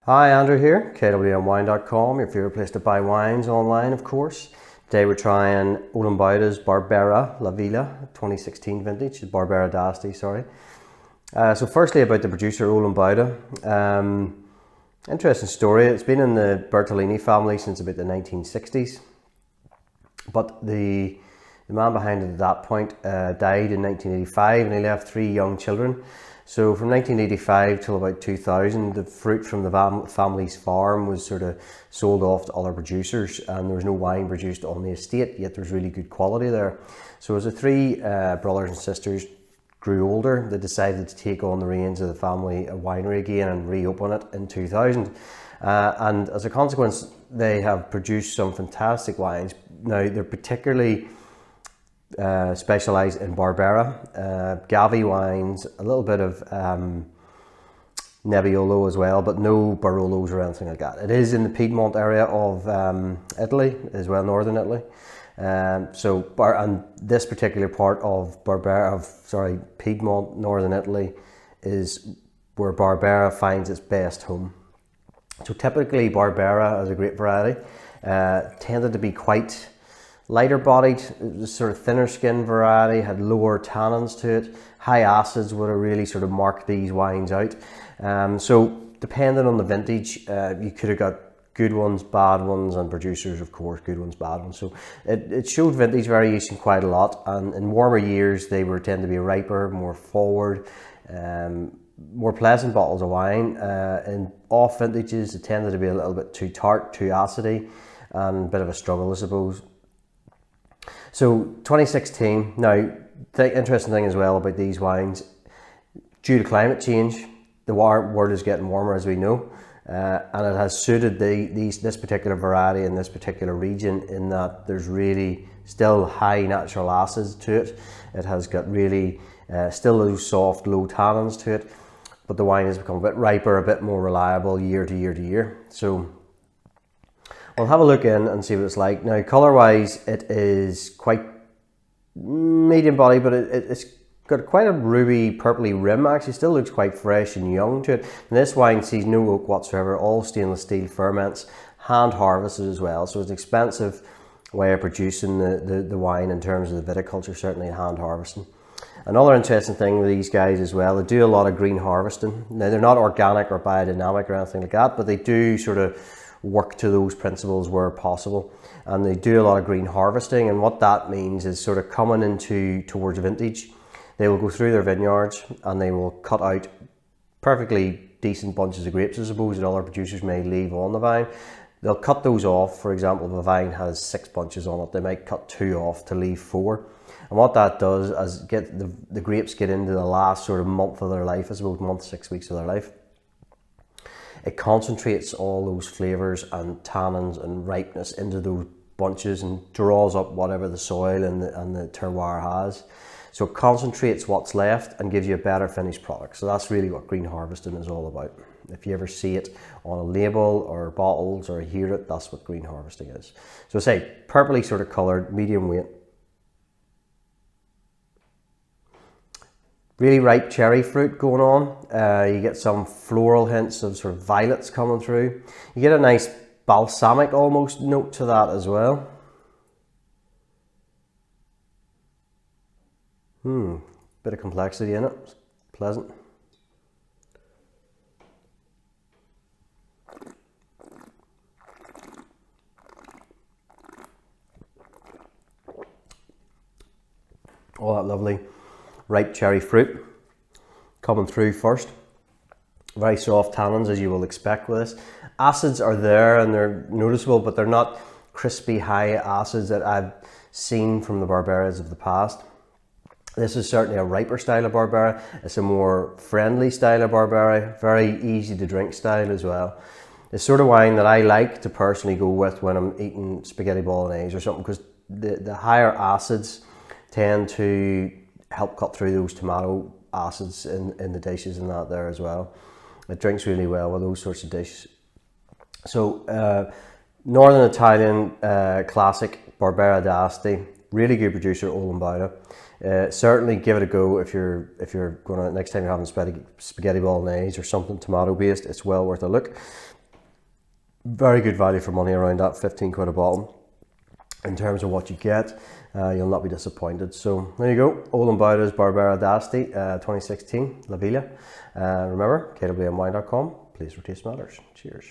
Hi, Andrew here, kwmwine.com, your favourite place to buy wines online, of course. Today we're trying Olim Bauda's Barbera La Villa 2016 vintage, Barbera d'Asti, sorry. So firstly about the producer Olim Bauda. Interesting story, it's been in the Bertolini family since about the 1960s. But the man behind it at that point died in 1985 and he left 3 young children. So from 1985 till about 2000, the fruit from the family's farm was sort of sold off to other producers and there was no wine produced on the estate, yet there's really good quality there. So as the 3 brothers and sisters grew older, they decided to take on the reins of the family winery again and reopen it in 2000. And as a consequence, they have produced some fantastic wines. Now, they're particularly specialised in Barbera, Gavi wines, a little bit of Nebbiolo as well, but no Barolos or anything like that. It is in the Piedmont area of Italy as well, northern Italy. And this particular part of Piedmont, northern Italy, is where Barbera finds its best home. So typically Barbera as a grape variety tended to be quite lighter bodied, sort of thinner skin variety, had lower tannins to it. High acids would have really sort of marked these wines out. So depending on the vintage, you could have got good ones, bad ones, and producers, of course, good ones, bad ones. So it showed vintage variation quite a lot, and in warmer years they were tend to be riper, more forward, more pleasant bottles of wine. In off vintages, it tended to be a little bit too tart, too acidy, and a bit of a struggle, I suppose. So 2016, now the interesting thing as well about these wines, due to climate change, the world is getting warmer as we know, and it has suited this particular variety in this particular region in that there's really still high natural acids to it. It has got really still those soft, low tannins to it, but the wine has become a bit riper, a bit more reliable year to year to year. So we'll have a look in and see what it's like. Now, colour-wise, it is quite medium body, but it's got quite a ruby, purpley rim. Actually, still looks quite fresh and young to it. And this wine sees no oak whatsoever, all stainless steel ferments, hand harvested as well. So it's an expensive way of producing the wine in terms of the viticulture, certainly hand harvesting. Another interesting thing with these guys as well, they do a lot of green harvesting. Now, they're not organic or biodynamic or anything like that, but they do sort of work to those principles where possible, and they do a lot of green harvesting. And what that means is sort of coming into towards vintage, they will go through their vineyards and they will cut out perfectly decent bunches of grapes, I suppose, that other producers may leave on the vine. They'll cut those off. For example, if a vine has 6 bunches on it, they might cut 2 off to leave 4. And what that does is get the grapes get into the last sort of month of their life, I suppose, month, 6 weeks of their life. It concentrates all those flavours and tannins and ripeness into those bunches and draws up whatever the soil and the terroir has. So it concentrates what's left and gives you a better finished product. So that's really what green harvesting is all about. If you ever see it on a label or bottles or hear it, that's what green harvesting is. So I say purpley sort of coloured, medium weight. Really ripe cherry fruit going on. You get some floral hints of sort of violets coming through. You get a nice balsamic almost note to that as well. Bit of complexity in it. It's pleasant. Oh, that lovely ripe cherry fruit coming through first. Very soft tannins, as you will expect with this. Acids are there and they're noticeable, but they're not crispy high acids that I've seen from the Barberas of the past. This is certainly a riper style of Barbera. It's a more friendly style of Barbera, very easy to drink style as well. It's sort of wine that I like to personally go with when I'm eating spaghetti bolognese or something, because the higher acids tend to help cut through those tomato acids in the dishes and that there as well. It drinks really well with those sorts of dishes. So Northern Italian classic Barbera d'Asti, really good producer Olim Bauda. Certainly give it a go if you're gonna, next time you're having spaghetti bolognese or something tomato based. It's well worth a look. very good value for money around that, 15 quid a bottle. In terms of what you get, you'll not be disappointed. So there you go, Olim Bauda Barbera d'Asti 2016, La Villa. Remember, kwmwine.com. Please, your taste matters. Cheers.